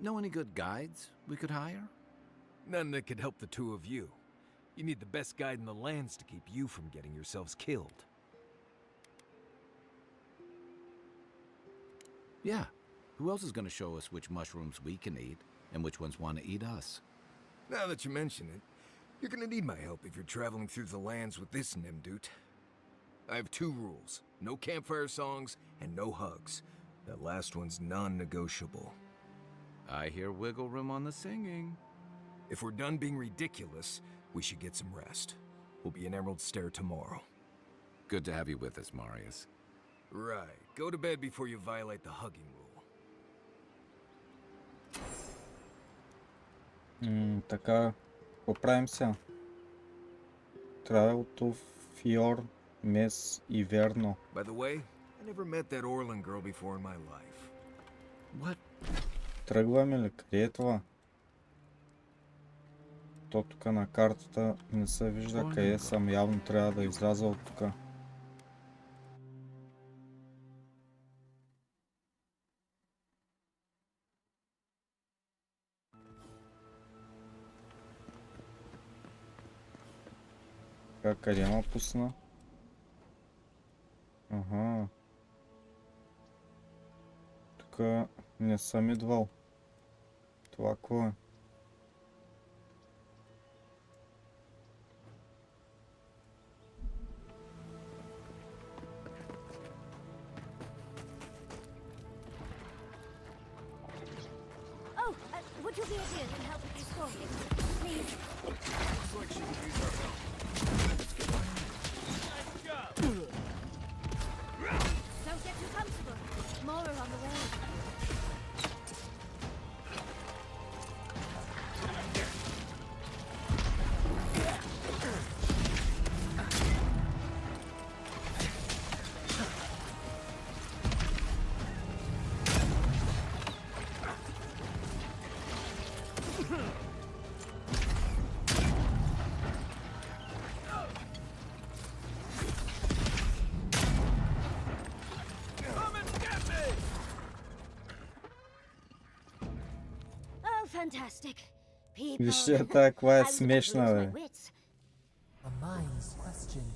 Know any good guides we could hire? None that could help the two of you. You need the best guide in the lands to keep you from getting yourselves killed. Yeah. Who else is going to show us which mushrooms we can eat and which ones want to eat us? Now that you mention it, you're gonna need my help if you're traveling through the lands with this Nimdude. I have 2 rules. No campfire songs and no hugs. That last one's non-negotiable. I hear wiggle room on the singing. If we're done being ridiculous, we should get some rest. We'll be in Emerald Stair tomorrow. Good to have you with us, Marius. Right. Go to bed before you violate the hugging rule. Така, поправим се. Трайлото, Фьор, Мес и Верно. By the way, I never met that Orlan girl before in my life. What? Тръгваме ли? Къде е това? То тук на картата не се вижда къде съм. Явно трябва да изляза от тук. Къде ма пусна? Ага. Тук не съм идвал. Това какво е? Would you be a dear and help with these forms, please? Looks like she could use our help. Don't get too comfortable. More are on the way. Fantastic. People. Вижте тая каква е смешна, бе. A mind's question.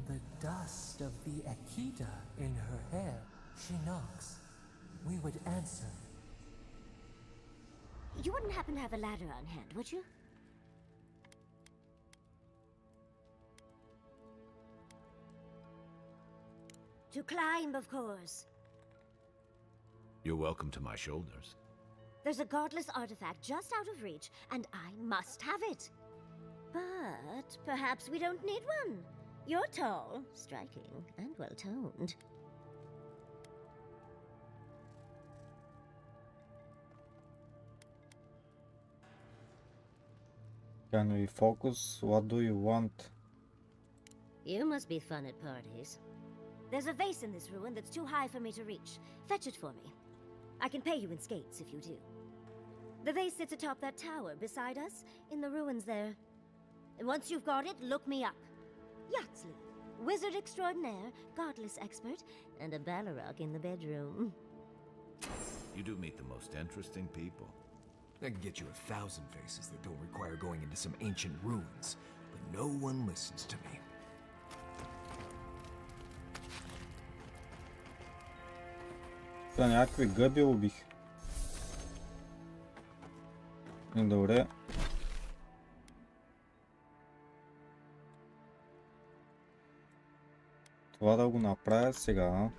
The dust of the Akita in her hair. She knocks. We would answer. You wouldn't happen to have a ladder on hand, would you? To climb, of course. You're welcome to my shoulders. There's a godless artifact just out of reach, and I must have it. But perhaps we don't need one. You're tall, striking, and well-toned. Can we focus? What do you want? You must be fun at parties. There's a vase in this ruin that's too high for me to reach. Fetch it for me. I can pay you in skates if you do. The vase sits atop that tower beside us, in the ruins there. And once you've got it, look me up. Yatsley, wizard extraordinaire, godless expert, and a Balrog in the bedroom. You do meet the most interesting people. I can get you 1,000 faces that don't require going into some ancient ruins, but no one listens to me. Това някакви гъби убих. Добре. Това да го направя сега.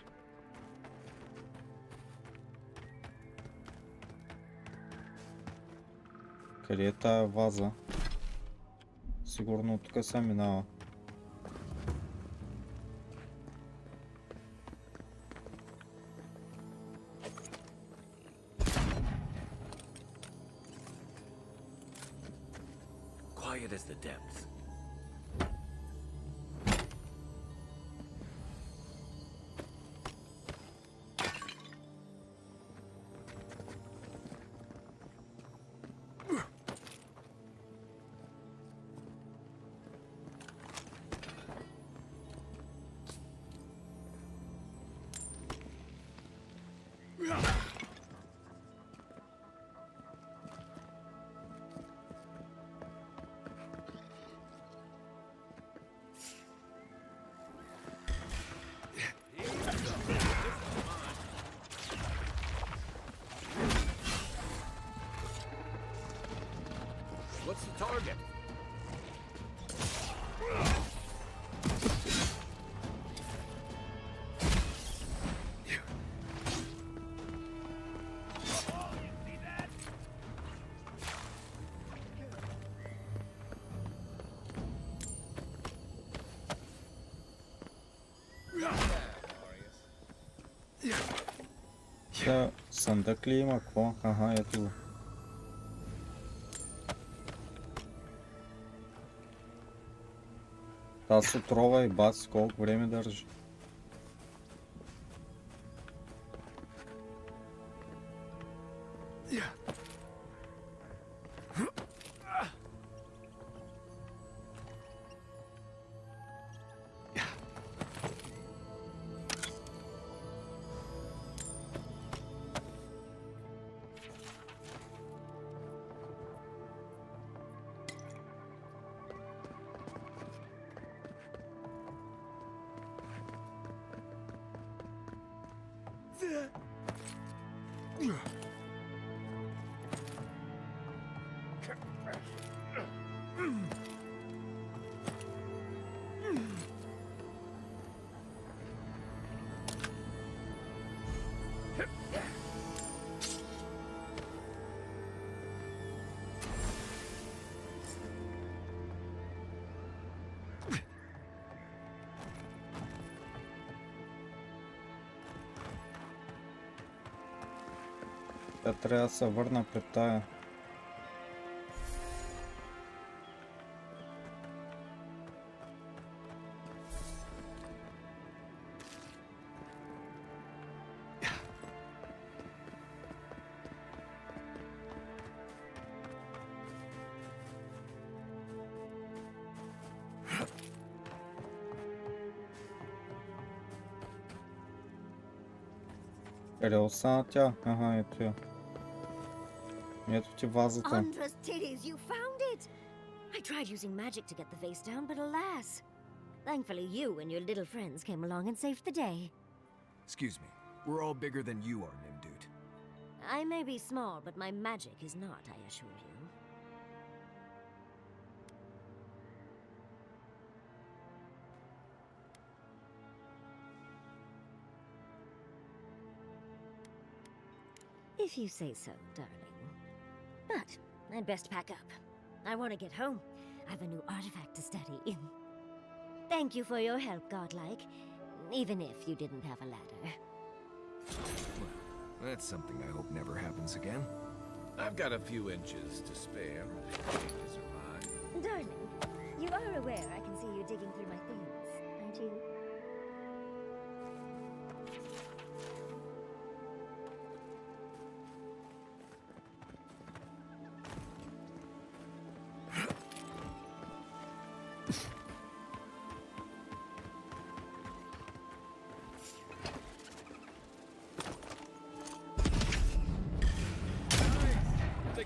Къде е тая ваза? Сигурно тук се минава. Quiet as the depths. What's the target? Съндък ли има? Какво? Ага, ето го. Тази отрова и бац, колко време държи. Тя трябва да се върна пред тая. Къде остана тя? Ага, ето я. Ето ти вазата. Andra's titties, you found it! I tried using magic to get the vase down, but alas. Thankfully you and your little friends came along and saved the day. Excuse me. We're all bigger than you are, Nimdude. I may be small, but my magic is not, I assure you. If you say so, darling. But I'd best pack up. I want to get home. I have a new artifact to study. Thank you for your help, Godlike. Even if you didn't have a ladder. Well, that's something I hope never happens again. I've got a few inches to spare if she changes her mind. Darling, you are aware I can see you digging through my things, aren't you?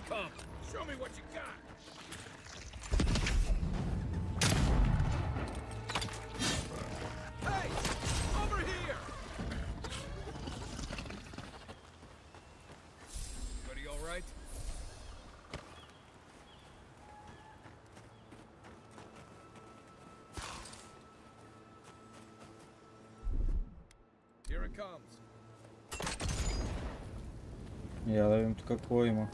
Come, show me what you got. Hey, over here. Buddy, all right? Here it comes. Я да видим тук какво има.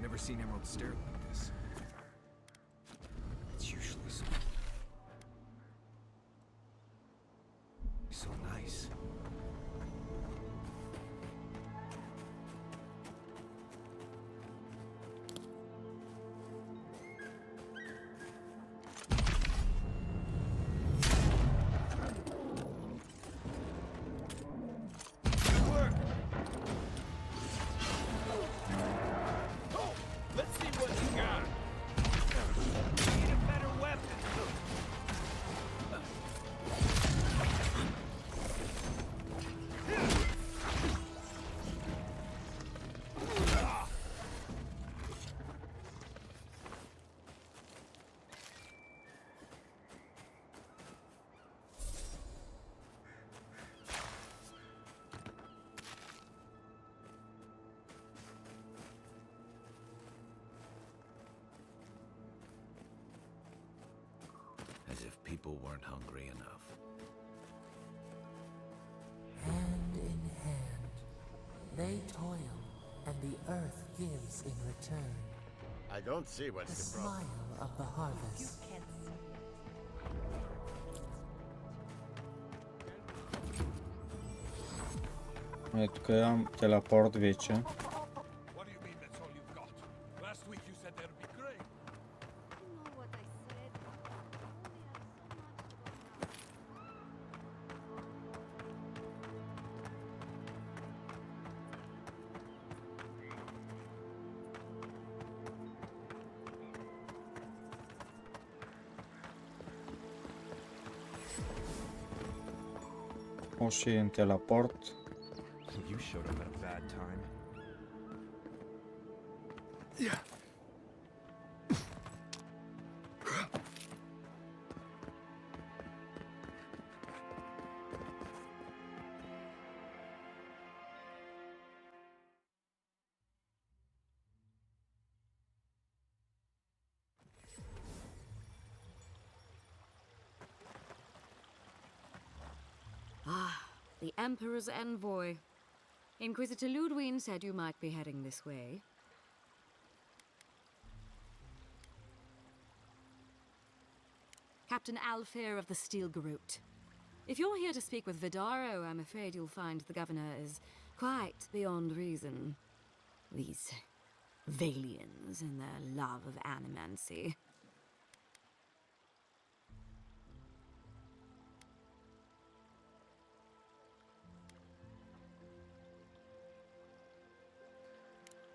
Never seen emerald stair like this. It's usually so nice. Let's see what you got. Need a better weapon. weren't hungry enough. Hand in hand, they toil, and the earth gives in return. I don't see The what's the problem. smile of the harvest. Ето тук имам телепорт вече. What do you mean that's all you've got? Last week you said there'd be grain. You know what I said. Още един телепорт. You showed up at a bad time. The Emperor's envoy. Inquisitor Ludwig said you might be heading this way. Captain Alfair of the Steel Garrote. If you're here to speak with Vidaro, I'm afraid you'll find the governor is quite beyond reason. These Valians and their love of animancy.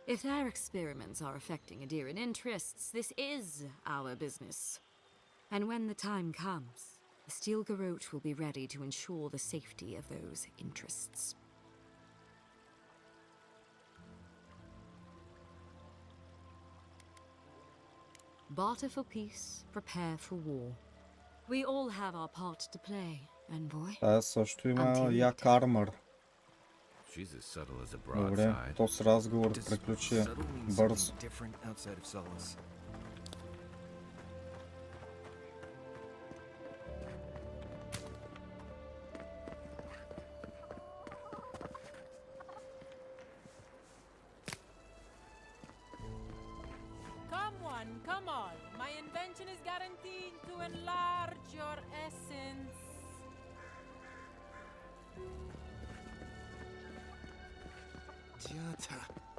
If their experiments are affecting Adirian interests, this is our business. And when the time comes, the Steel Garrote will be ready to ensure the safety of those interests. Barter for peace, prepare for war. We all have our part to play, envoy. Тая също има як армър. She's as subtle as a Добре, broadside. то с разговор Does приключи subtle mean бързо. something different outside of Solace? Come on. My invention is guaranteed to enlarge your essence. Giata,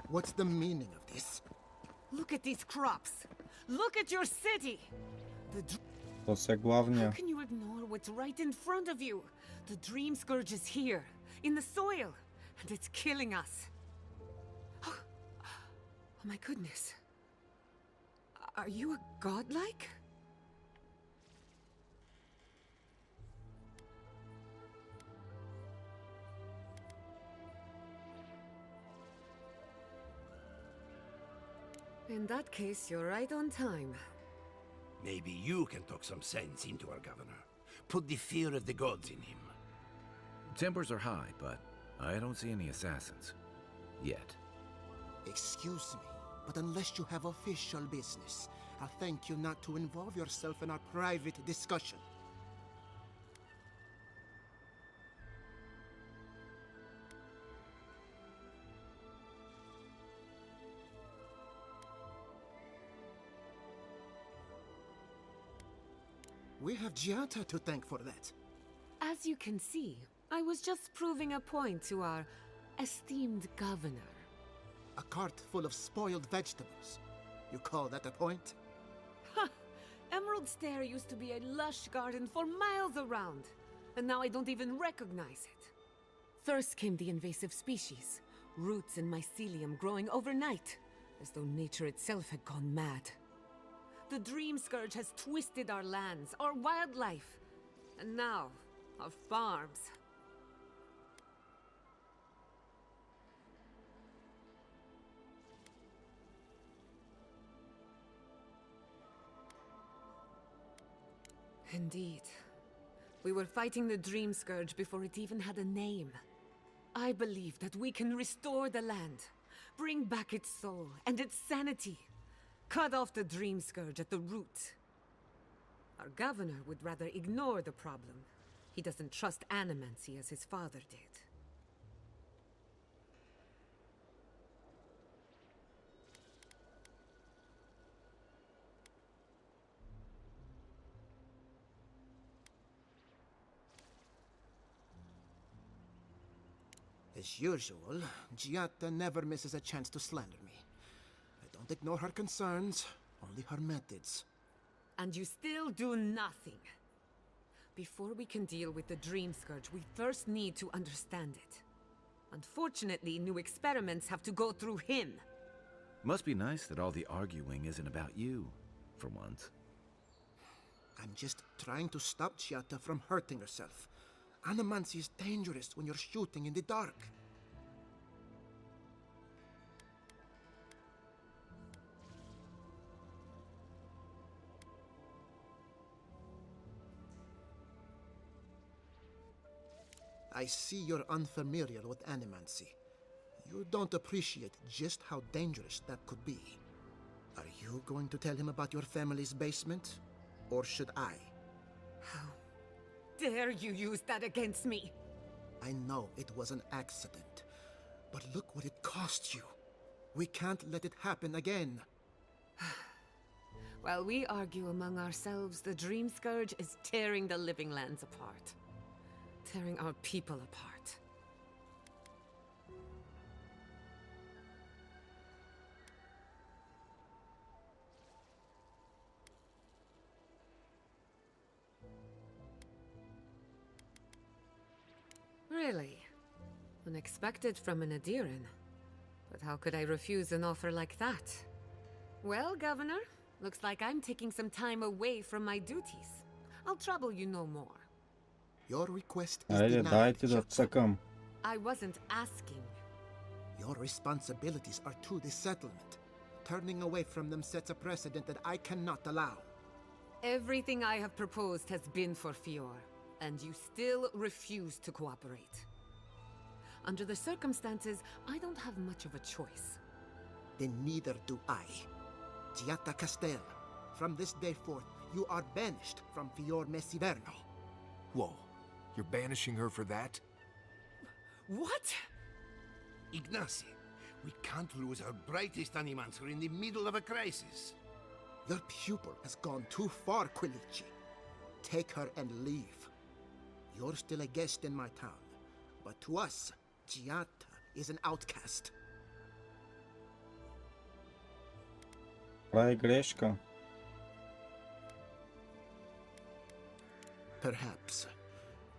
what's the meaning of this? Look at these crops. Look at your city. То се How главния. can you ignore what's right in front of you? The dream scourge is here, in the soil, and it's killing us. Oh my goodness. Are you a godlike? In that case, you're right on time. Maybe you can talk some sense into our governor. Put the fear of the gods in him. Tempers are high, but I don't see any assassins. Yet. Excuse me, but unless you have official business, I'll thank you not to involve yourself in our private discussion. We have Giata to thank for that. As you can see, I was just proving a point to our esteemed governor. A cart full of spoiled vegetables. You call that a point? Ha! Emerald Stair used to be a lush garden for miles around, and now I don't even recognize it. First came the invasive species, roots and mycelium growing overnight, as though nature itself had gone mad. The Dream Scourge has twisted our lands, our wildlife, and now, our farms. Indeed. We were fighting the Dream Scourge before it even had a name. I believe that we can restore the land, bring back its soul and its sanity, cut off the Dream Scourge at the root. Our governor would rather ignore the problem. He doesn't trust animancy as his father did. As usual, Giatta never misses a chance to slander me. I don't ignore her concerns, only her methods. And you still do nothing. Before we can deal with the Dream Scourge, we first need to understand it. Unfortunately, new experiments have to go through him. Must be nice that all the arguing isn't about you, for once. I'm just trying to stop Giatta from hurting herself. Animancy is dangerous when you're shooting in the dark. I see you're unfamiliar with animancy. You don't appreciate just how dangerous that could be. Are you going to tell him about your family's basement? Or should I? How dare you use that against me? I know it was an accident, but look what it cost you. We can't let it happen again. While we argue among ourselves, the Dream Scourge is tearing the living lands apart. Tearing our people apart. Really? Unexpected from an Adiran. But how could I refuse an offer like that? Well, Governor, looks like I'm taking some time away from my duties. I'll trouble you no more. Your request is Айде, denied, дайте да Giatta. цъкам. I wasn't asking. Your responsibilities are to the settlement. Turning away from them sets a precedent that I cannot allow. Everything I have proposed has been for Fior, and you still refuse to cooperate. Under the circumstances, I don't have much of a choice. Then neither do I. Giatta Castel, from this day forth, you are banished from Fior Messiverno. Whoa, you're banishing her for that? What? Ignacy, we can't lose our brightest animancer in the middle of a crisis. Your pupil has gone too far, Quilici. Take her and leave. You're still a guest in my town, but to us, Giatta is an outcast. Прави грешка. Perhaps,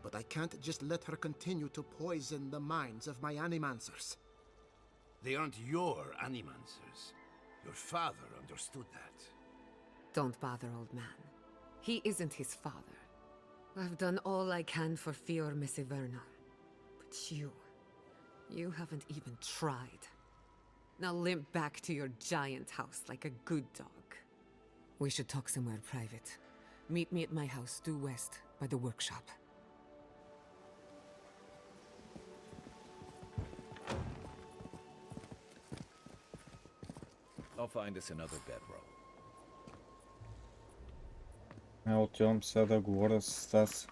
but I can't just let her continue to poison the minds of my animancers. They aren't your animancers. Your father understood that. Don't bother, old man. He isn't his father. I've done all I can for Fior Messiverno. But you haven't even tried. Now limp back to your giant house like a good dog. We should talk somewhere private. Meet me at my house due west by the workshop. I'll find us another bedroll. Отивам сега да говоря с Стас.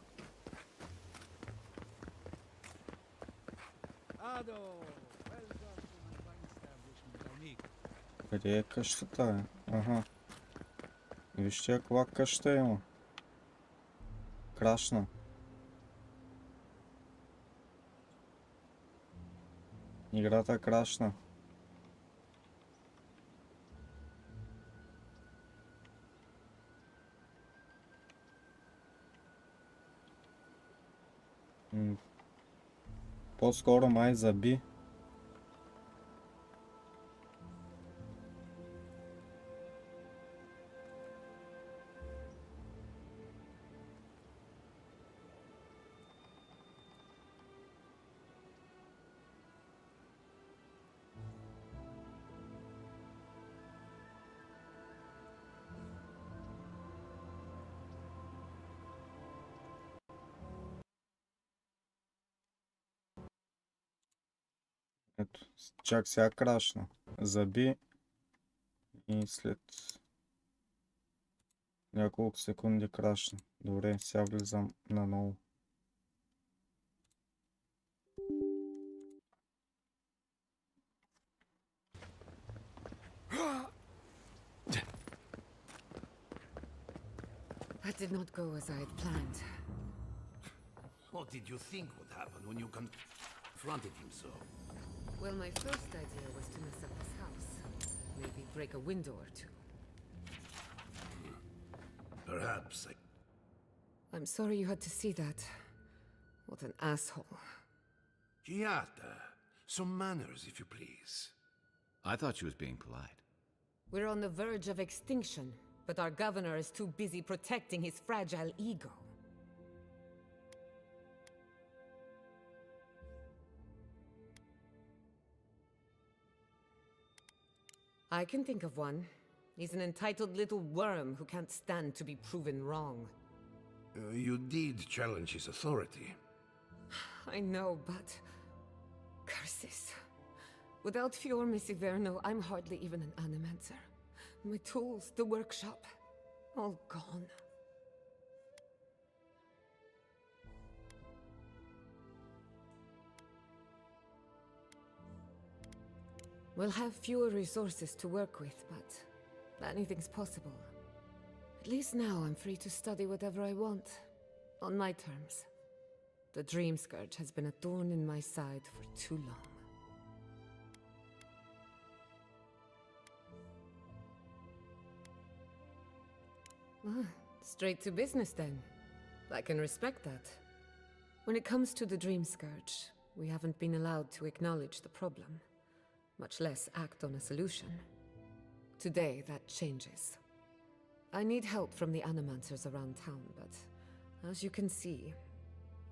Къде е къщата, Ага. Вижте каква къща има. Крашна. Играта крашна. По-скоро май заби. Ето, чак сега крашна. Заби и след Няколко секунди крашна. Добре, сега влизам наново. That did not go as I had planned. What did you think would happen when you confronted him so? Well, my first idea was to mess up his house. Maybe break a window or two. Perhaps I'm sorry you had to see that. What an asshole. Giada, some manners, if you please. I thought she was being polite. We're on the verge of extinction, but our governor is too busy protecting his fragile ego. I can think of one. He's an entitled little worm who can't stand to be proven wrong. You did challenge his authority. I know, but... curses. Without Fior Messiverno, I'm hardly even an animancer. My tools, the workshop, all gone. We'll have fewer resources to work with, but anything's possible. At least now I'm free to study whatever I want, on my terms. The Dream Scourge has been a thorn in my side for too long. Straight to business then. I can respect that. When it comes to the Dream Scourge, we haven't been allowed to acknowledge the problem, much less act on a solution. Today, that changes. I need help from the animancers around town, but as you can see,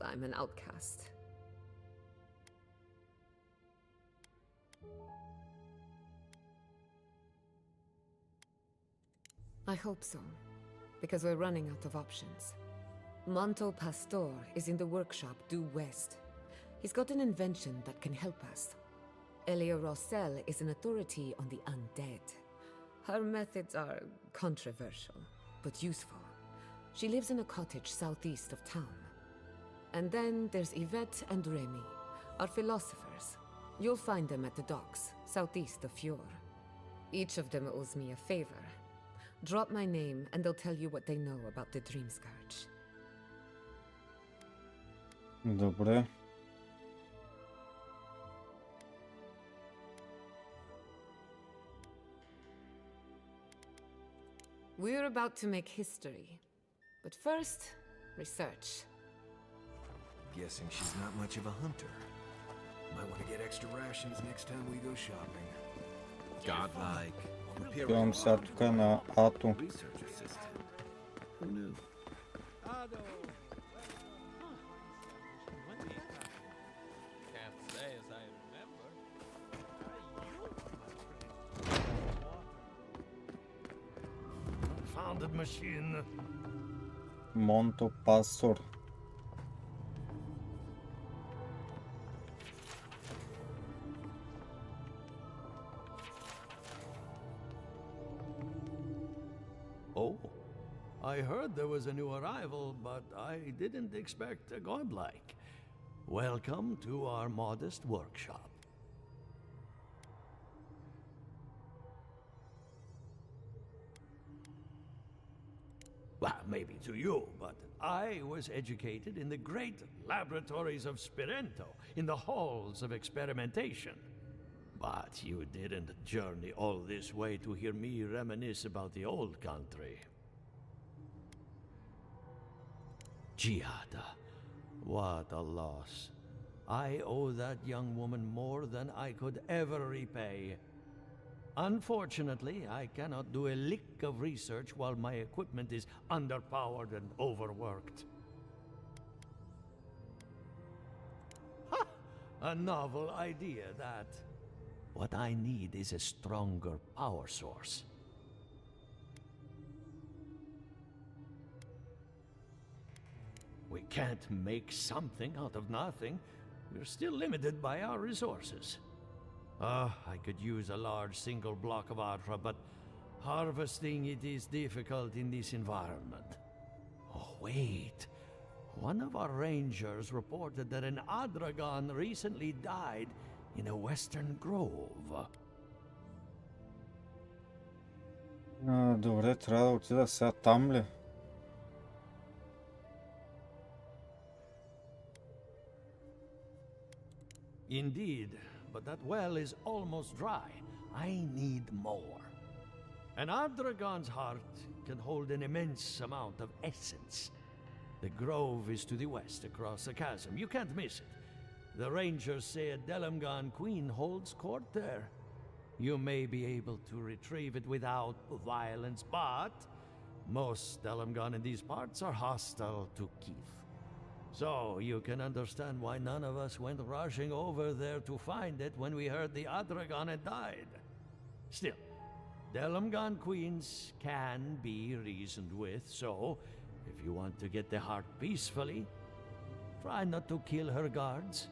I'm an outcast. I hope so, because we're running out of options. Monto Pastor is in the workshop due west. He's got an invention that can help us. Elia Rossell is an authority on the undead. Her methods are controversial, but useful. She lives in a cottage southeast of town. And then there's Yvette and Remy, our philosophers. You'll find them at the docks, southeast of Fjord. Each of them owes me a favor. Drop my name and they'll tell you what they know about the Dream Scourge. Добре. We're about to make history. But first, research. Guessing she's not much of a hunter. Might want to get extra rations next time we go shopping. Godlike. Купувам сега тук на Ато. Research assistant. Who knew? Can't say as I remember. Founded machine. Монто Пасор. Oh, I heard there was a new arrival, but I didn't expect a godlike. Welcome to our modest workshop. Well, maybe to you, but I was educated in the great laboratories of Spirento, in the halls of experimentation. But you didn't journey all this way to hear me reminisce about the old country. Giada, what a loss. I owe that young woman more than I could ever repay. Unfortunately, I cannot do a lick of research while my equipment is underpowered and overworked. Ha! A novel idea, that. What I need is a stronger power source. We can't make something out of nothing. We're still limited by our resources. I could use a large single block of Atra, but Harvesting it is difficult in this environment. Oh, wait. One of our rangers reported that an Adragon recently died in a western grove. Добре, трябва да отида сега там ли? Indeed, but that well is almost dry. I need more. An Adragon's heart can hold an immense amount of essence. The grove is to the west, across the chasm. You can't miss it. The rangers say a Delamgan queen holds court there. You may be able to retrieve it without violence, but most Delamgan in these parts are hostile to Keith. So you can understand why none of us went rushing over there to find it when we heard the Adragon had died. Still, Delamgan queens can be reasoned with, so if you want to get the heart peacefully, try not to kill her guards.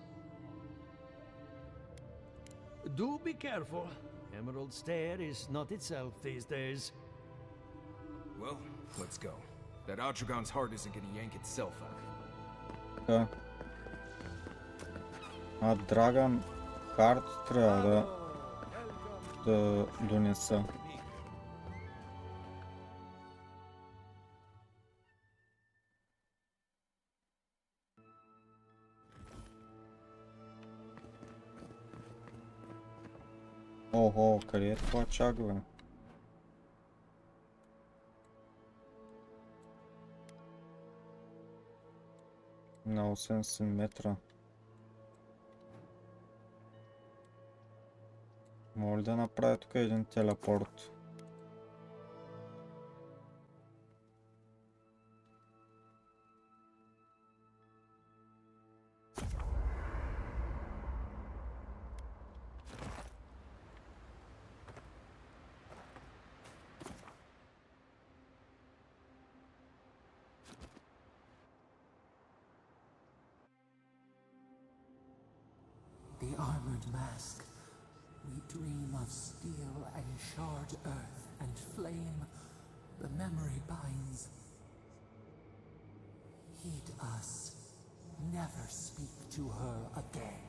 Do be careful. Emerald Stair is not itself these days. Well, let's go. That Adragon's heart isn't gonna yank itself out. Да. Драган хард трябва да донеса. Ого, къде е това чагове? На 80 метра. Мога ли да направя тук един телепорт? The armored mask. We dream of steel and charred earth and flame. The memory binds. Heed us. Never speak to her again.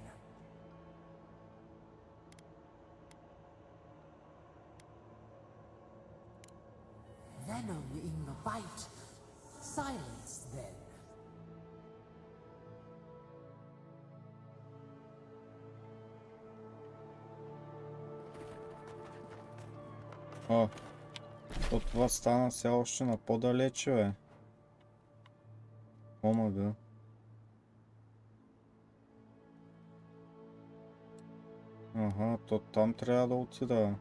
Venom in the bite. Silence then. То това стана все още на по-далече, бе. Омага. Ага, то там трябва да отида.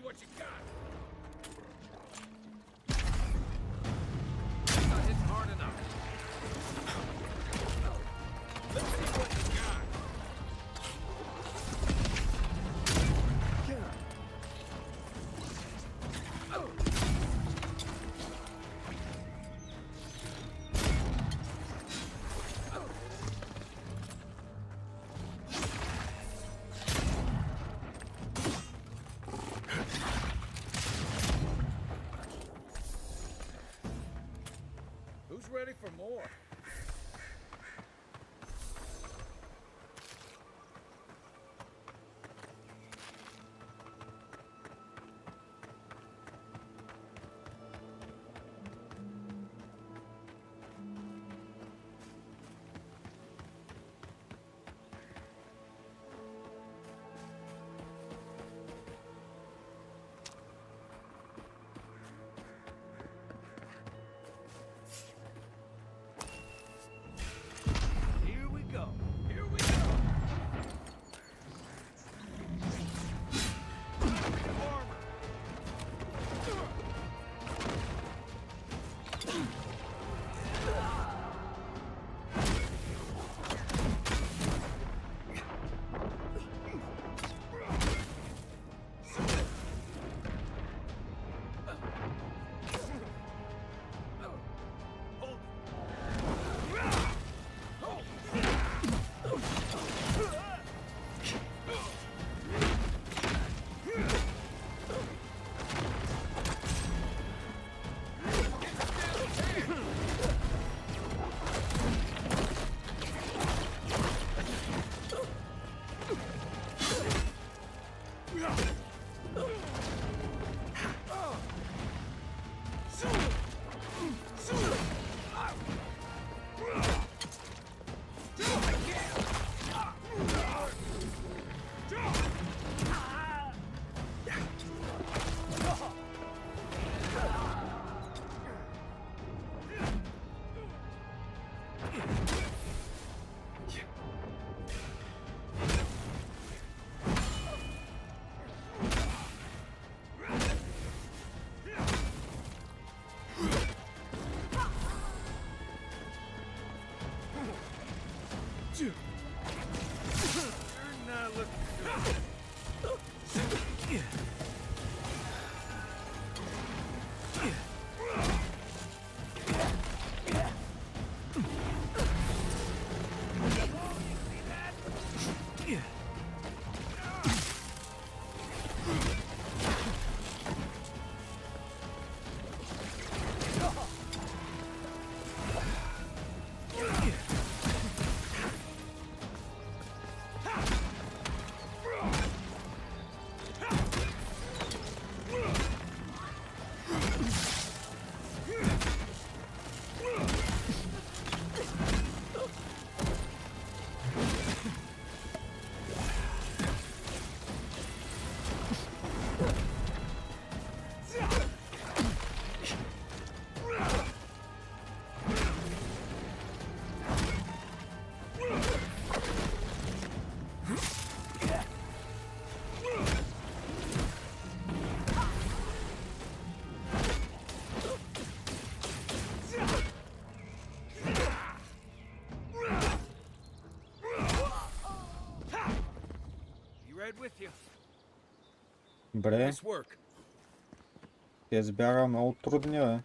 What you got? Not hitting hard enough. for more. Добре. Те бяха много трудни, бе.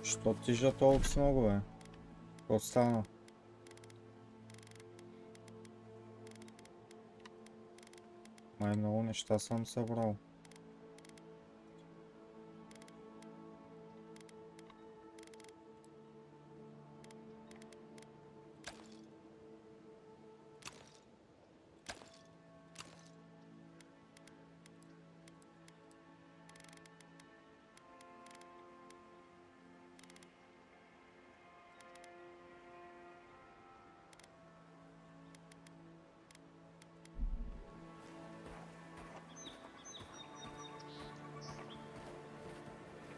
Що тежа толкова много, бе? Какво стана? Май много неща съм събрал.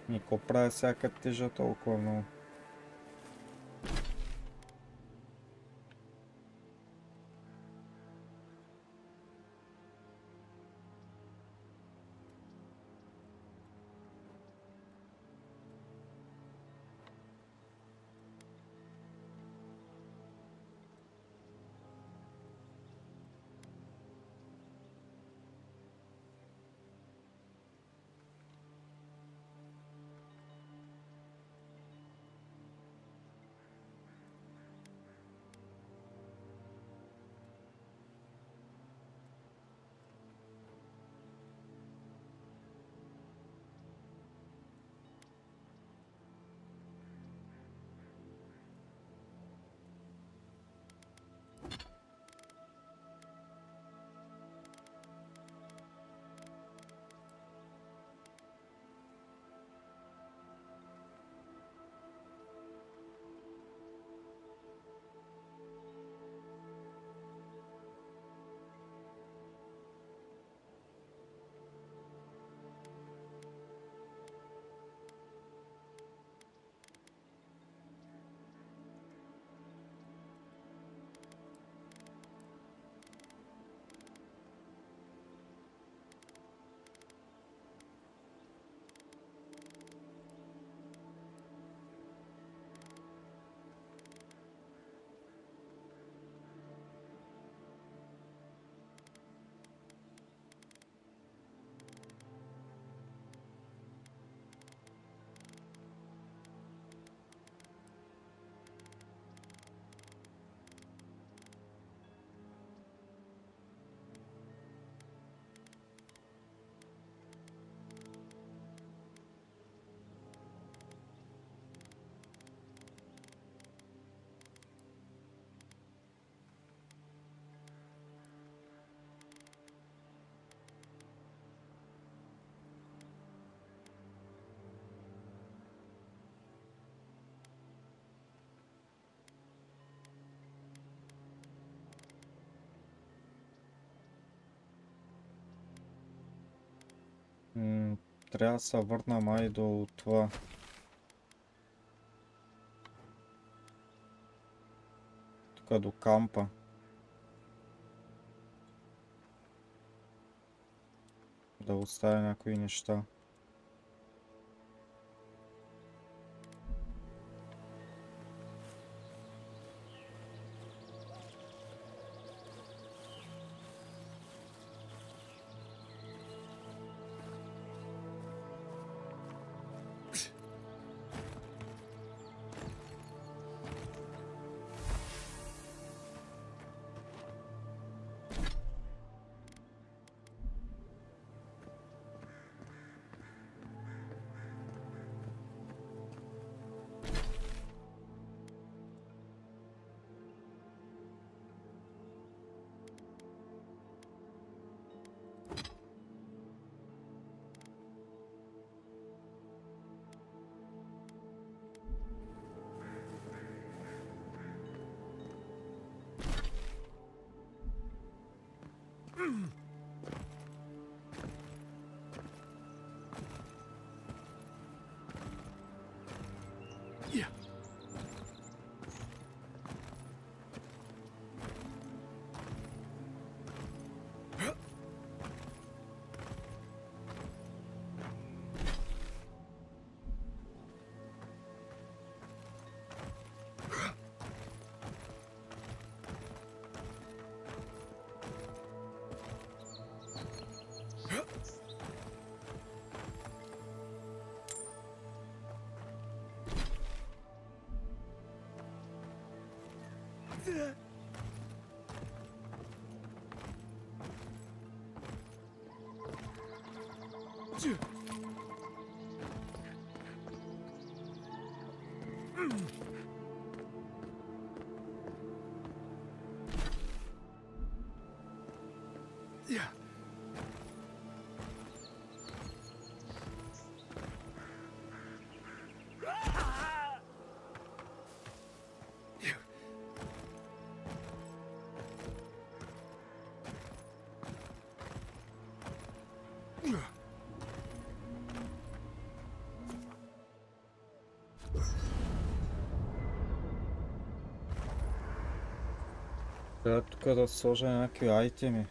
Нико прави всяка тежа толкова много. трябва да се върна май до това. Тук до кампа. Да оставя някои неща. Трябва тук да сложа някакви айтеми.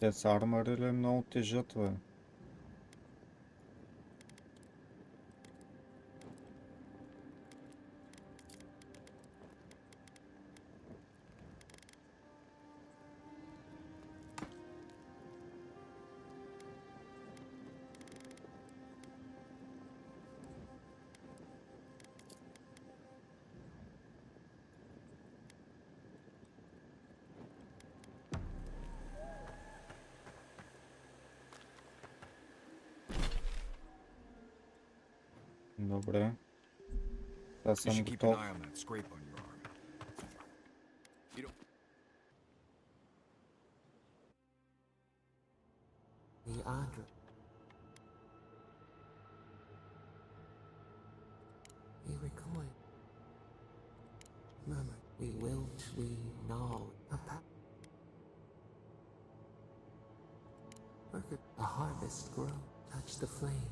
Те са армари ли много тежат, бе? Добре. Аз съм готов. The harvest grow, touch the flame.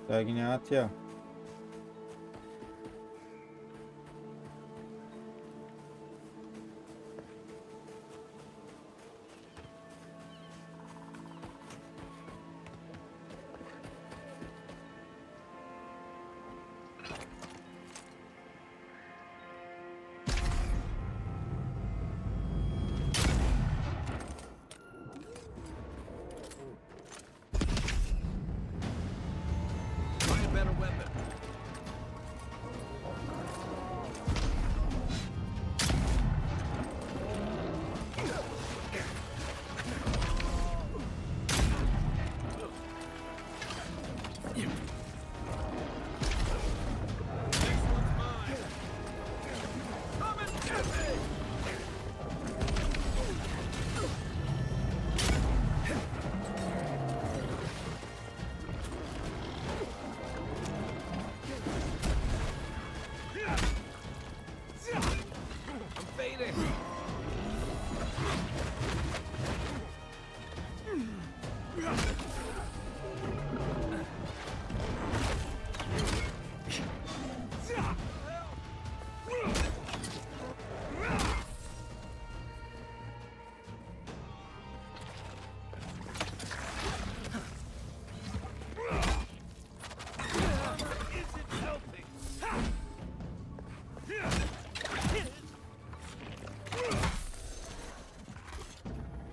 Тя ги няма тя.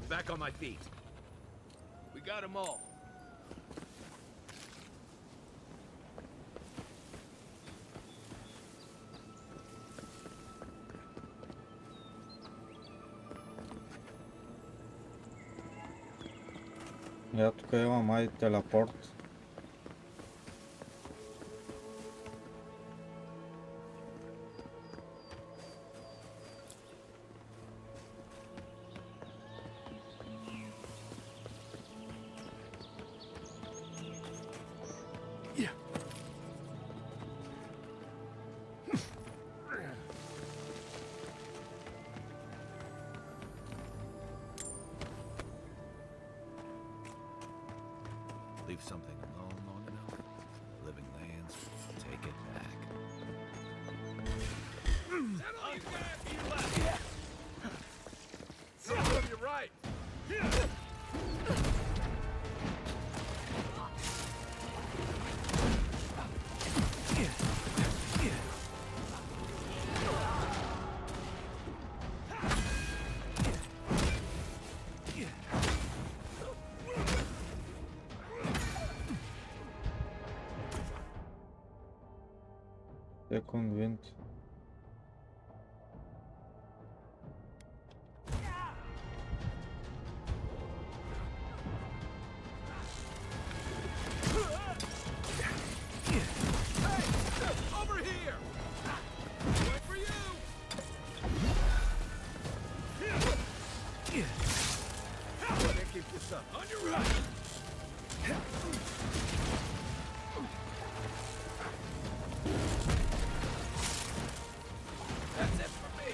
Back on my feet. We got them all. Я тук имам май телепорт. Leave something alone long enough, living lands will take it back. You're right. Second wind. Over here. Wait for you. Can't keep this up. On your right. That's it for me.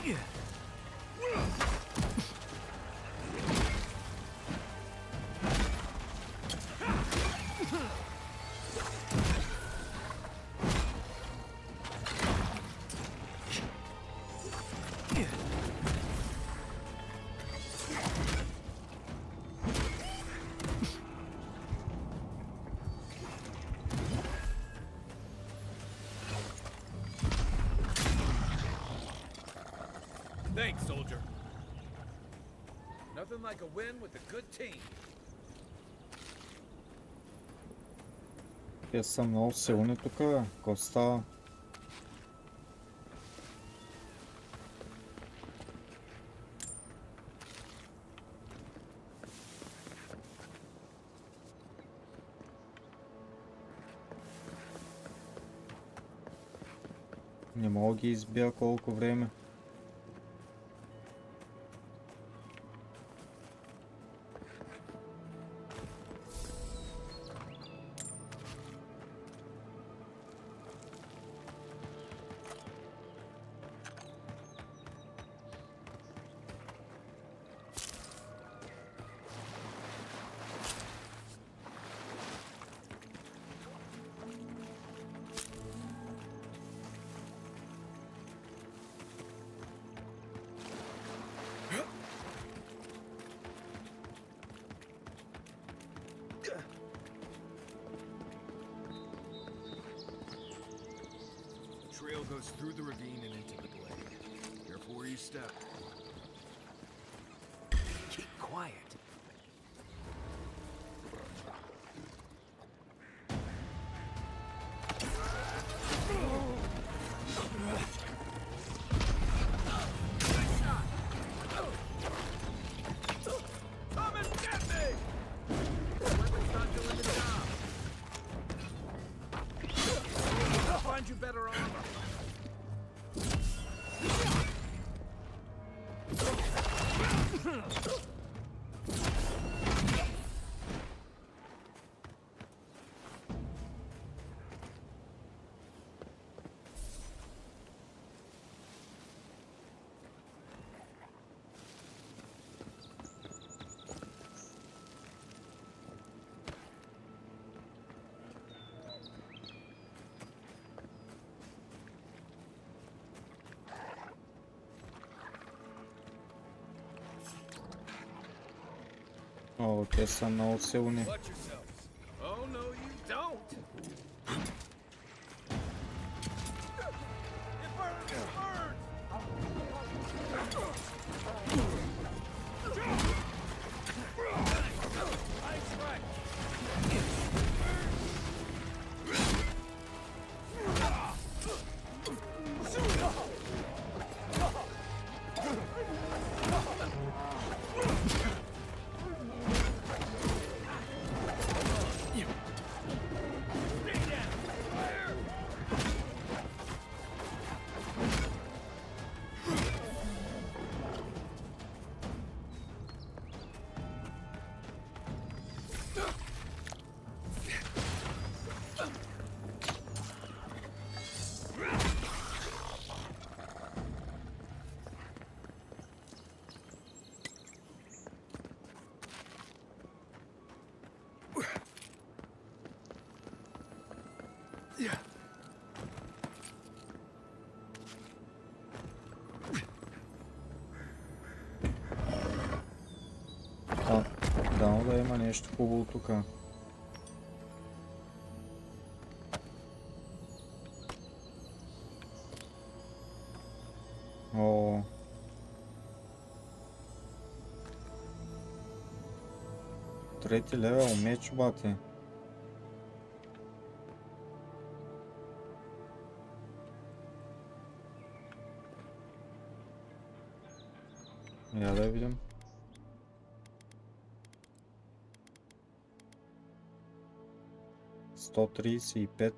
Yeah. Thanks, soldier. Nothing like a win with a good team. Те са много силни тук, бе. Какво става? Не мога ги избия колко време. Trail goes through the ravine and into the glade. Careful where you step. Keep quiet. Come and get me! Weapon's not doing the job. I'll find you better armor. О, те са много силни. Watch yourselves. Oh no, you don't. It burns! It burns! Nice right. Дано да има нещо хубаво тук. О. Трети левел меч, бати. Я да видим. Сто 35.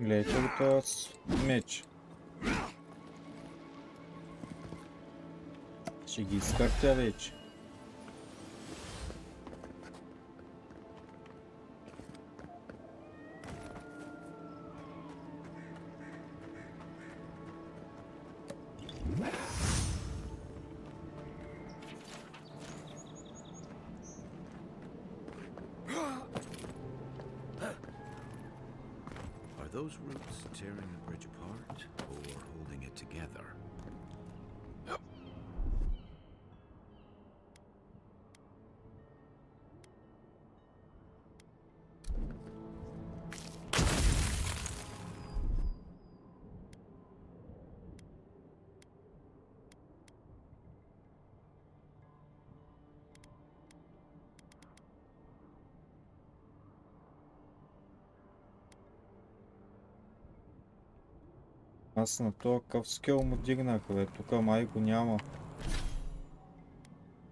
Гледайте го този меч. Ще ги изкъртя вече. Are those roots tearing the bridge apart or holding it together? Аз на този къв скил му дигнах, бе. Тук май го няма.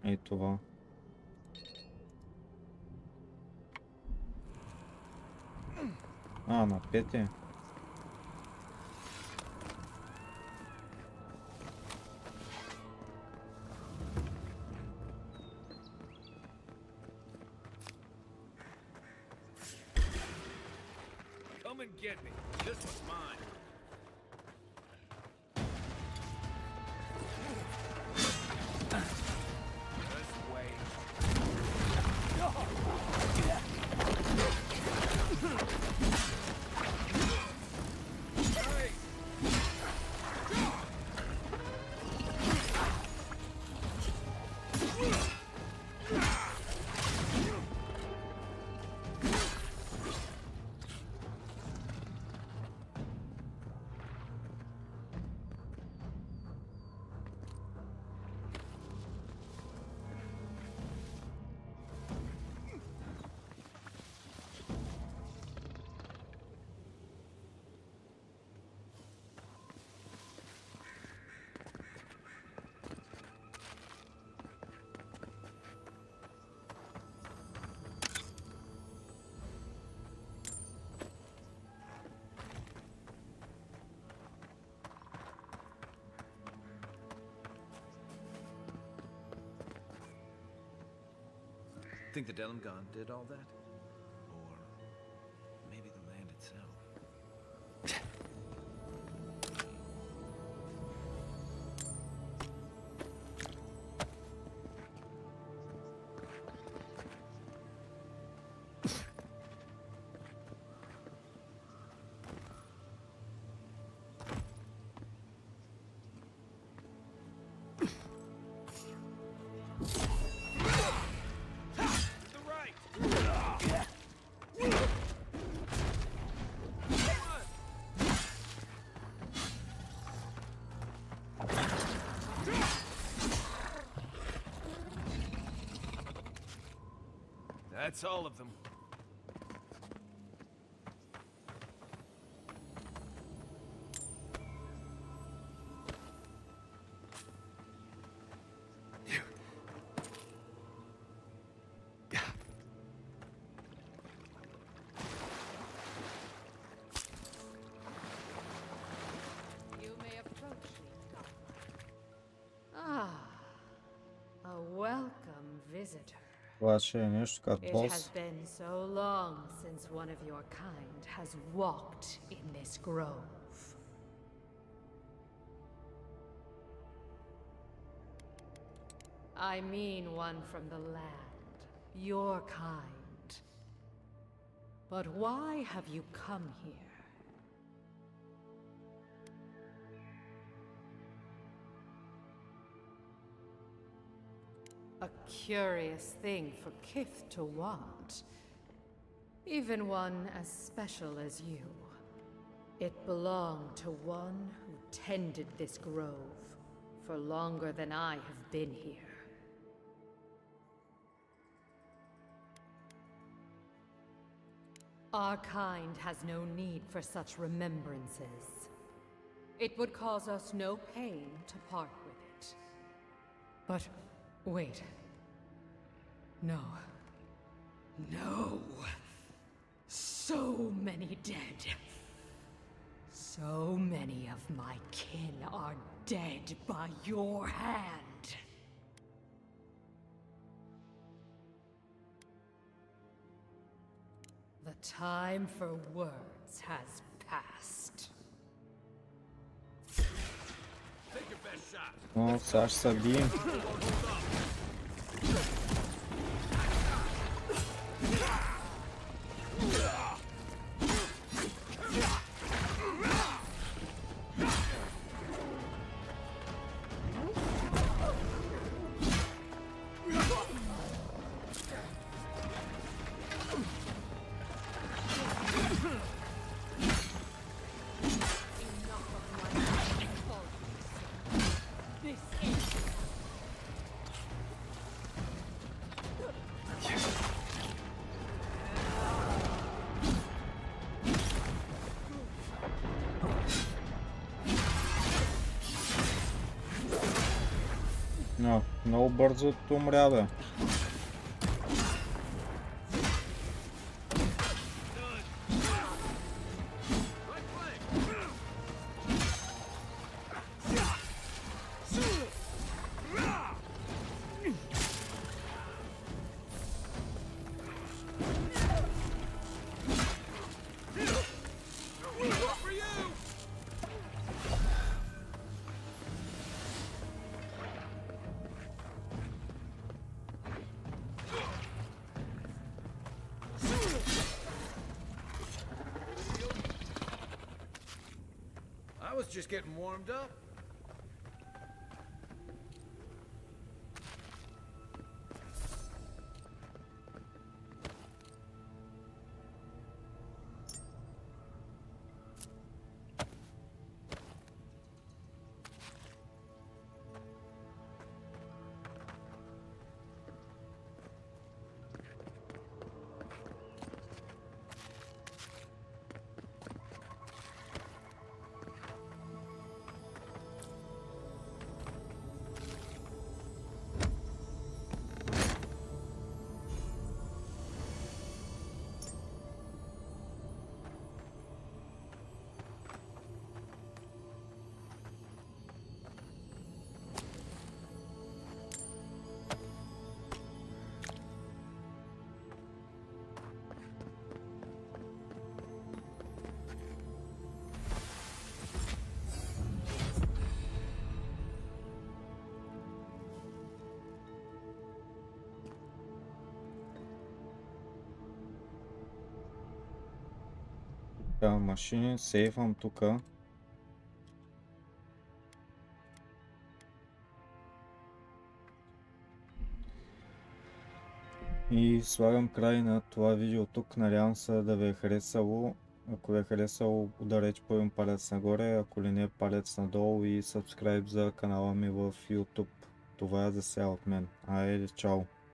Ей това. На 5 е. Come and get me. This one's mine. This way. Hey! Think the Delimgon did all that? Or maybe the land itself? That's all of them. You may approach me, Ah, a welcome visitor. Това ще е нещо като It бос. has been so long since one of your kind has walked in this grove. I mean one from the land, your kind. But why have you come here? A curious thing for Kith to want. Even one as special as you. It belonged to one who tended this grove for longer than I have been here. Our kind has no need for such remembrances. It would cause us no pain to part with it. But wait. No. No. So many dead. many of my kin are dead by your hand. The time for words has passed. Take your best shot. О, сега ще се бием. No, много бързо умря, бе. I was just getting warmed up. Машини, сейфвам тука. И слагам край на това видео тук. Надявам се да ви е харесало. Ако ви е харесало, ударете по един палец нагоре, ако ли не палец надолу и subscribe за канала ми в YouTube. Това е за сега от мен. Айде, чао!